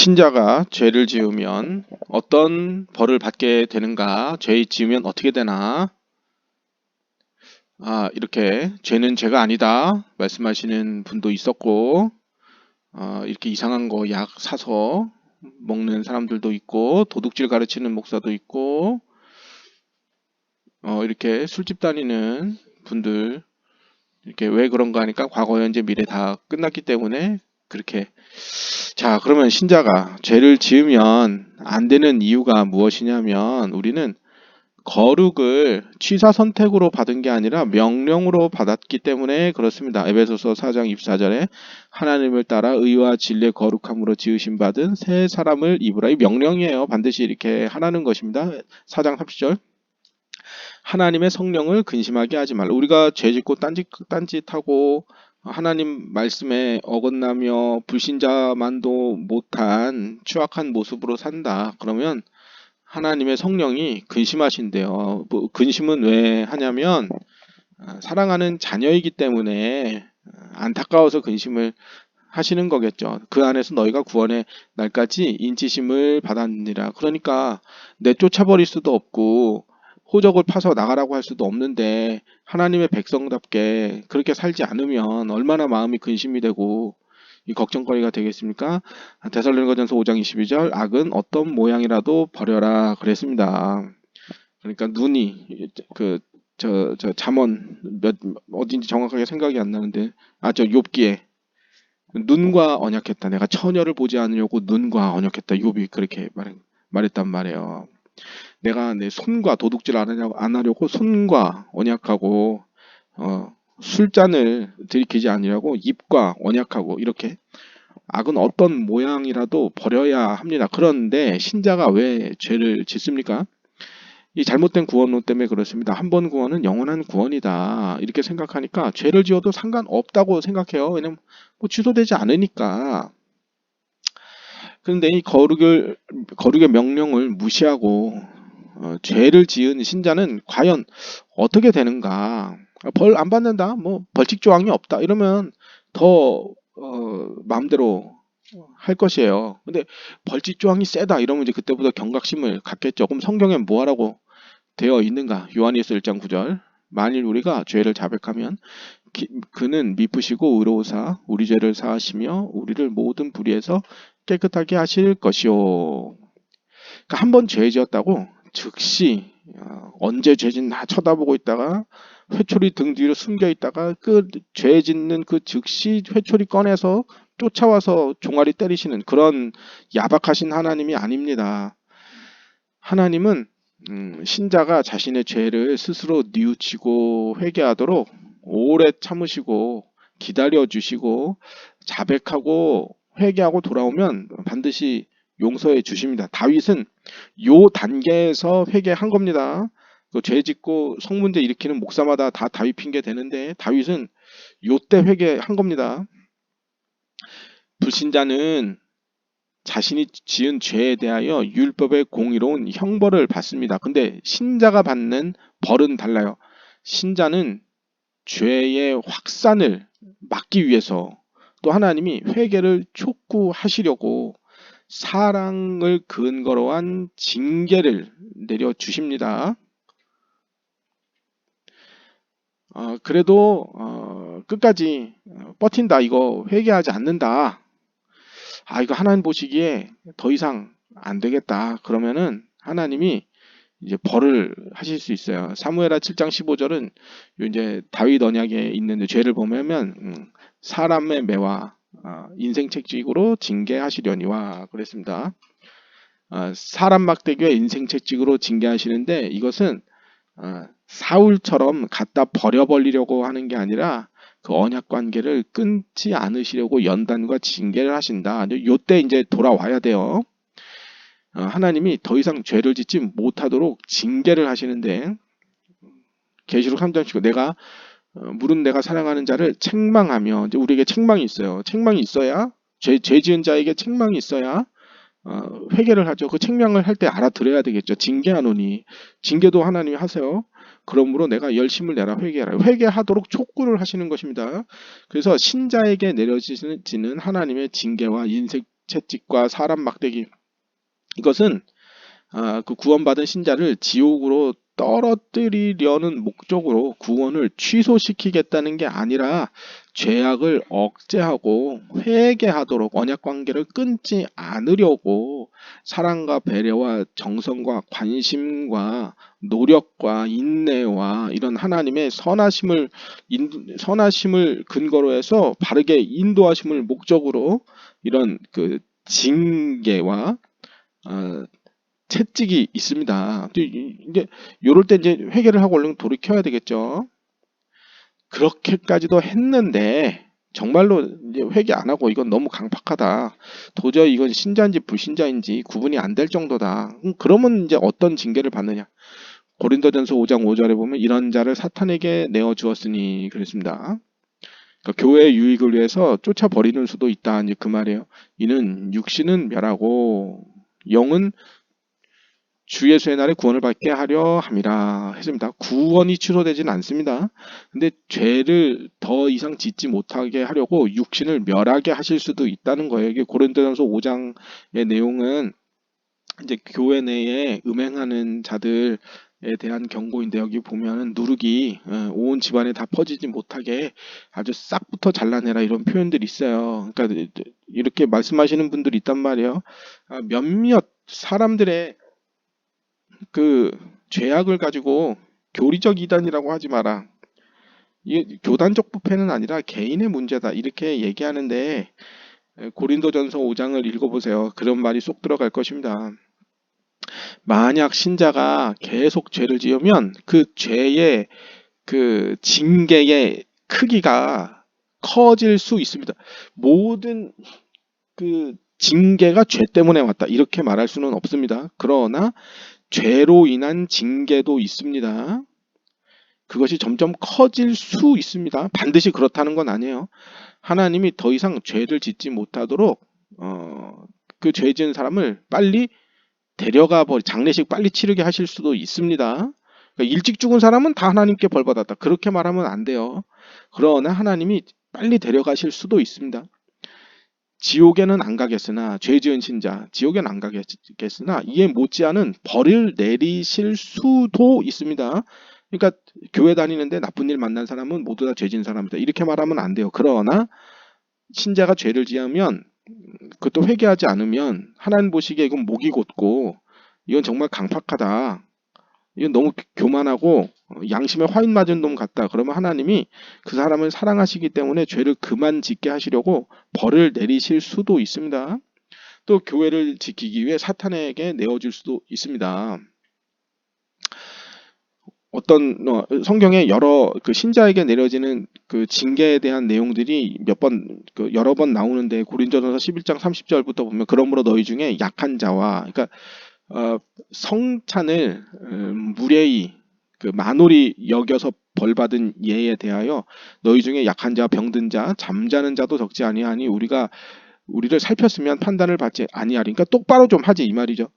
신자가 죄를 지으면 어떤 벌을 받게 되는가? 죄 지으면 어떻게 되나? 이렇게 죄는 죄가 아니다 말씀하시는 분도 있었고, 이렇게 이상한 거 약 사서 먹는 사람들도 있고, 도둑질 가르치는 목사도 있고, 이렇게 술집 다니는 분들, 이렇게 왜 그런가 하니까 과거, 현재, 미래 다 끝났기 때문에 그렇게. 자, 그러면 신자가 죄를 지으면 안 되는 이유가 무엇이냐면, 우리는 거룩을 취사 선택으로 받은 게 아니라 명령으로 받았기 때문에 그렇습니다. 에베소서 4장 24절에 하나님을 따라 의와 진리의 거룩함으로 지으신 받은 새 사람을 입으라. 이 명령이에요. 반드시 이렇게 하라는 것입니다. 4장 30절. 하나님의 성령을 근심하게 하지 말라. 우리가 죄짓고 딴짓하고 하나님 말씀에 어긋나며 불신자만도 못한 추악한 모습으로 산다. 그러면 하나님의 성령이 근심하신대요. 근심은 왜 하냐면 사랑하는 자녀이기 때문에 안타까워서 근심을 하시는 거겠죠. 그 안에서 너희가 구원의 날까지 인치심을 받았느니라. 그러니까 내쫓아버릴 수도 없고 호적을 파서 나가라고 할 수도 없는데, 하나님의 백성답게 그렇게 살지 않으면 얼마나 마음이 근심이 되고 이 걱정거리가 되겠습니까? 데살로니가전서 5장 22절, 악은 어떤 모양이라도 버려라 그랬습니다. 그러니까 눈이 저 잠언 어딘지 정확하게 생각이 안 나는데, 저 욥기에 눈과 언약했다. 내가 처녀를 보지 않으려고 눈과 언약했다. 욥이 그렇게 말했단 말이에요. 내가 내 손과 도둑질 안 하려고 손과 언약하고, 술잔을 들이키지 않으려고 입과 언약하고, 이렇게 악은 어떤 모양이라도 버려야 합니다. 그런데 신자가 왜 죄를 짓습니까? 이 잘못된 구원론 때문에 그렇습니다. 한 번 구원은 영원한 구원이다, 이렇게 생각하니까 죄를 지어도 상관없다고 생각해요. 왜냐면 뭐 취소되지 않으니까. 그런데 이 거룩의 명령을 무시하고 죄를 지은 신자는 과연 어떻게 되는가? 벌 안 받는다, 뭐 벌칙 조항이 없다, 이러면 더 마음대로 할 것이에요. 근데 벌칙 조항이 세다 이러면 이제 그때부터 경각심을 갖겠죠. 그럼 성경에 뭐 하라고 되어 있는가? 요한일서 1장 9절. 만일 우리가 죄를 자백하면 그는 미쁘시고 의로우사 우리 죄를 사하시며 우리를 모든 불의에서 깨끗하게 하실 것이요. 그러니까 한 번 죄 지었다고 즉시 언제 죄진 나 쳐다보고 있다가 회초리 등 뒤로 숨겨 있다가 그 죄 짓는 그 즉시 회초리 꺼내서 쫓아와서 종아리 때리시는 그런 야박하신 하나님이 아닙니다. 하나님은 신자가 자신의 죄를 스스로 뉘우치고 회개하도록 오래 참으시고 기다려 주시고, 자백하고 회개하고 돌아오면 반드시 용서해 주십니다. 다윗은 요 단계에서 회개한 겁니다. 그 죄 짓고 성문제 일으키는 목사마다 다 다윗 핑계 되는데, 다윗은 요때 회개한 겁니다. 불신자는 자신이 지은 죄에 대하여 율법의 공의로운 형벌을 받습니다. 근데 신자가 받는 벌은 달라요. 신자는 죄의 확산을 막기 위해서, 또 하나님이 회개를 촉구하시려고 사랑을 근거로 한 징계를 내려주십니다. 그래도 끝까지 버틴다, 이거 회개하지 않는다, 이거 하나님 보시기에 더 이상 안 되겠다, 그러면은 하나님이 이제 벌을 하실 수 있어요. 사무엘하 7장 15절은 이제 다윗 언약에 있는 죄를 보면 사람의 매와 인생 채찍으로 징계하시려니와 그랬습니다. 사람 막대기와 인생 채찍으로 징계하시는데, 이것은 사울처럼 갖다 버려버리려고 하는 게 아니라 그 언약 관계를 끊지 않으시려고 연단과 징계를 하신다. 요때 이제 돌아와야 돼요. 하나님이 더 이상 죄를 짓지 못하도록 징계를 하시는데, 계시록 3장 19, 물은 내가 사랑하는 자를 책망하며, 이제 우리에게 책망이 있어요. 책망이 있어야, 죄 지은 자에게 책망이 있어야 회개를 하죠. 그 책망을 할 때 알아들어야 되겠죠. 징계하노니, 징계도 하나님이 하세요. 그러므로 내가 열심을 내라, 회개하라. 회개하도록 촉구를 하시는 것입니다. 그래서 신자에게 내려지는 하나님의 징계와 인생 채찍과 사람 막대기, 이것은 그 구원받은 신자를 지옥으로 떨어뜨리려는 목적으로 구원을 취소시키겠다는 게 아니라 죄악을 억제하고 회개하도록 언약 관계를 끊지 않으려고 사랑과 배려와 정성과 관심과 노력과 인내와 이런 하나님의 선하심을 근거로 해서 바르게 인도하심을 목적으로 이런 그 징계와 채찍이 있습니다. 이제 요럴 때 이제 회개를 하고 얼른 돌이켜야 되겠죠. 그렇게까지도 했는데 정말로 이제 회개 안 하고 이건 너무 강팍하다. 도저히 이건 신자인지 불신자인지 구분이 안 될 정도다. 그러면 이제 어떤 징계를 받느냐? 고린도전서 5장 5절에 보면 이런 자를 사탄에게 내어 주었으니 그랬습니다. 그러니까 교회의 유익을 위해서 쫓아버리는 수도 있다. 이제 그 말이에요. 이는 육신은 멸하고 영은 주 예수의 날에 구원을 받게 하려 함이라 했습니다. 구원이 취소되지는 않습니다. 근데 죄를 더 이상 짓지 못하게 하려고 육신을 멸하게 하실 수도 있다는 거예요. 이게 고린도전서 5장의 내용은 이제 교회 내에 음행하는 자들에 대한 경고인데, 여기 보면은 누룩이 온 집안에 다 퍼지지 못하게 아주 싹부터 잘라내라 이런 표현들이 있어요. 그러니까 이렇게 말씀하시는 분들이 있단 말이에요. 몇몇 사람들의 그 죄악을 가지고 교리적 이단이라고 하지 마라. 이게 교단적 부패는 아니라 개인의 문제다. 이렇게 얘기하는데 고린도전서 5장을 읽어보세요. 그런 말이 쏙 들어갈 것입니다. 만약 신자가 계속 죄를 지으면 그 죄의 그 징계의 크기가 커질 수 있습니다. 모든 그 징계가 죄 때문에 왔다. 이렇게 말할 수는 없습니다. 그러나 죄로 인한 징계도 있습니다. 그것이 점점 커질 수 있습니다. 반드시 그렇다는 건 아니에요. 하나님이 더 이상 죄를 짓지 못하도록 그 죄 지은 사람을 빨리 장례식 빨리 치르게 하실 수도 있습니다. 그러니까 일찍 죽은 사람은 다 하나님께 벌 받았다. 그렇게 말하면 안 돼요. 그러나 하나님이 빨리 데려가실 수도 있습니다. 지옥에는 안 가겠으나, 죄 지은 신자 지옥에는 안 가겠으나 이에 못지않은 벌을 내리실 수도 있습니다. 그러니까 교회 다니는데 나쁜 일 만난 사람은 모두 다 죄 지은 사람이다. 이렇게 말하면 안 돼요. 그러나 신자가 죄를 지으면, 그것도 회개하지 않으면 하나님 보시기에 이건 목이 곧고 이건 정말 강팍하다. 이건 너무 교만하고 양심에 화인 맞은 놈 같다. 그러면 하나님이 그 사람을 사랑하시기 때문에 죄를 그만 짓게 하시려고 벌을 내리실 수도 있습니다. 또 교회를 지키기 위해 사탄에게 내어줄 수도 있습니다. 성경에 여러 그 신자에게 내려지는 그 징계에 대한 내용들이 여러 번 나오는데, 고린도전서 11장 30절부터 보면 그러므로 너희 중에 약한 자와, 그러니까 성찬을 무례히 그 만홀히 여겨서 벌받은 예에 대하여 너희 중에 약한 자, 병든 자, 잠자는 자도 적지 아니하니 우리를 살폈으면 판단을 받지 아니하리. 그러니까 똑바로 좀 하지 이 말이죠.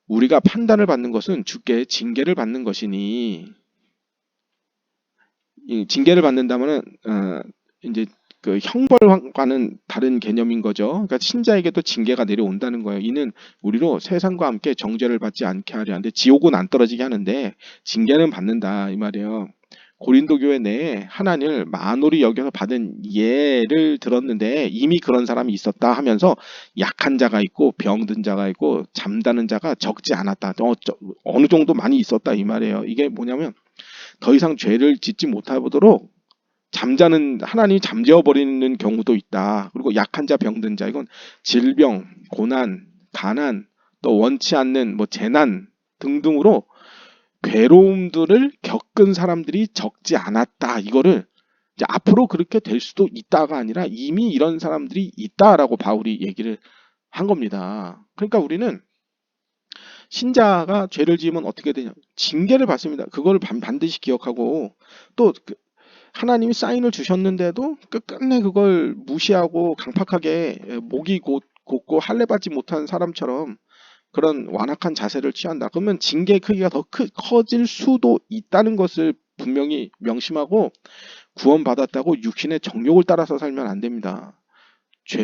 우리가 판단을 받는 것은 주께 징계를 받는 것이니, 이 징계를 받는다면은 이제 그 형벌과는 다른 개념인 거죠. 그러니까 신자에게도 징계가 내려온다는 거예요. 이는 우리로 세상과 함께 정죄를 받지 않게 하려 하는데, 지옥은 안 떨어지게 하는데 징계는 받는다 이 말이에요. 고린도 교회 내에 하나님을 만홀히 여겨서 받은 예를 들었는데 이미 그런 사람이 있었다 하면서 약한 자가 있고 병든 자가 있고 잠자는 자가 적지 않았다. 어느 정도 많이 있었다 이 말이에요. 이게 뭐냐면 더 이상 죄를 짓지 못하도록 하나님이 잠재워 버리는 경우도 있다. 그리고 약한 자, 병든 자, 이건 질병, 고난, 가난, 또 원치 않는 재난 등등으로 괴로움들을 겪은 사람들이 적지 않았다. 이거를 이제 앞으로 그렇게 될 수도 있다가 아니라 이미 이런 사람들이 있다라고 바울이 얘기를 한 겁니다. 그러니까 우리는 신자가 죄를 지으면 어떻게 되냐? 징계를 받습니다. 그걸 반드시 기억하고, 또 하나님이 사인을 주셨는데도 끝끝내 그걸 무시하고 강팍하게 목이 곧고 할례 받지 못한 사람처럼 그런 완악한 자세를 취한다. 그러면 징계의 크기가 더 커질 수도 있다는 것을 분명히 명심하고, 구원받았다고 육신의 정욕을 따라서 살면 안 됩니다.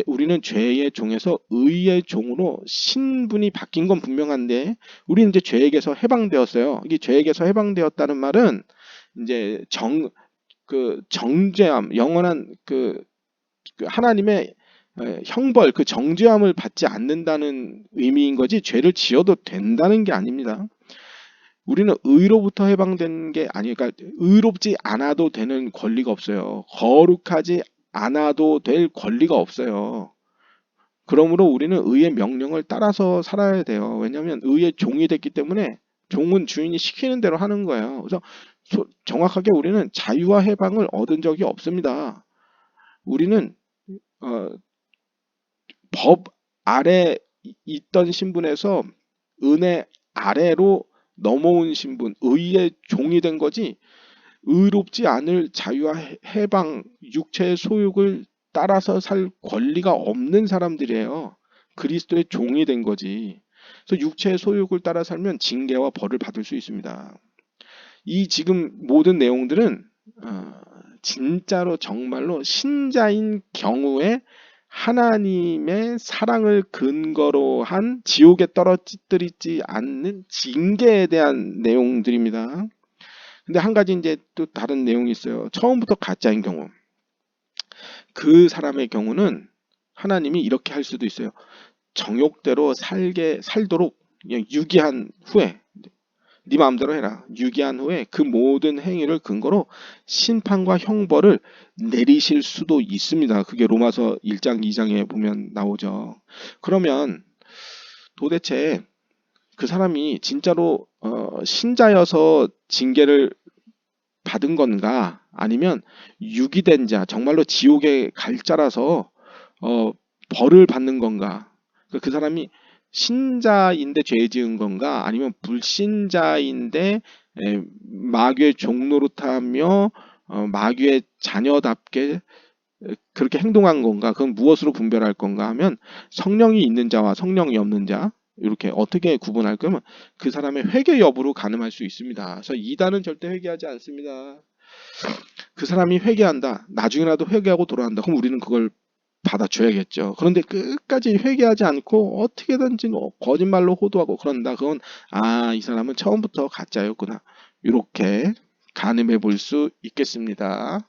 우리는 죄의 종에서 의의 종으로 신분이 바뀐 건 분명한데 우리는 이제 죄에게서 해방되었어요. 이게 죄에게서 해방되었다는 말은 이제 정죄함, 영원한 그 하나님의 형벌, 그 정죄함을 받지 않는다는 의미인 거지 죄를 지어도 된다는 게 아닙니다. 우리는 의로부터 해방된 게 아니니까 의롭지 않아도 되는 권리가 없어요. 거룩하지 않아도 될 권리가 없어요. 그러므로 우리는 의의 명령을 따라서 살아야 돼요. 왜냐하면 의의 종이 됐기 때문에 종은 주인이 시키는 대로 하는 거예요. 그래서 정확하게 우리는 자유와 해방을 얻은 적이 없습니다. 우리는 어, 법 아래 있던 신분에서 은혜 아래로 넘어온 신분, 의의 종이 된 거지 의롭지 않을 자유와 해방, 육체의 소욕을 따라서 살 권리가 없는 사람들이에요. 그리스도의 종이 된 거지. 그래서 육체의 소욕을 따라 살면 징계와 벌을 받을 수 있습니다. 이 지금 모든 내용들은 진짜로 정말로 신자인 경우에 하나님의 사랑을 근거로 한 지옥에 떨어뜨리지 않는 징계에 대한 내용들입니다. 근데 한 가지 이제 또 다른 내용이 있어요. 처음부터 가짜인 경우. 그 사람의 경우는 하나님이 이렇게 할 수도 있어요. 정욕대로 살도록 그냥 유기한 후에 네 마음대로 해라. 유기한 후에 그 모든 행위를 근거로 심판과 형벌을 내리실 수도 있습니다. 그게 로마서 1장 2장에 보면 나오죠. 그러면 도대체 그 사람이 진짜로 신자여서 징계를 받은 건가 아니면 유기된 자 정말로 지옥에 갈 자라서 벌을 받는 건가 그 사람이 신자인데 죄 지은 건가 아니면 불신자인데 마귀의 종노릇하며 마귀의 자녀답게 그렇게 행동한 건가 그건 무엇으로 분별할 건가 하면 성령이 있는 자와 성령이 없는 자 이렇게 어떻게 구분할 거면 그 사람의 회개 여부로 가늠할 수 있습니다. 그래서 이단은 절대 회개하지 않습니다. 그 사람이 회개한다. 나중에라도 회개하고 돌아간다. 그럼 우리는 그걸 받아줘야겠죠. 그런데 끝까지 회개하지 않고 어떻게든지 거짓말로 호도하고 그런다. 그건 이 사람은 처음부터 가짜였구나. 이렇게 가늠해 볼 수 있겠습니다.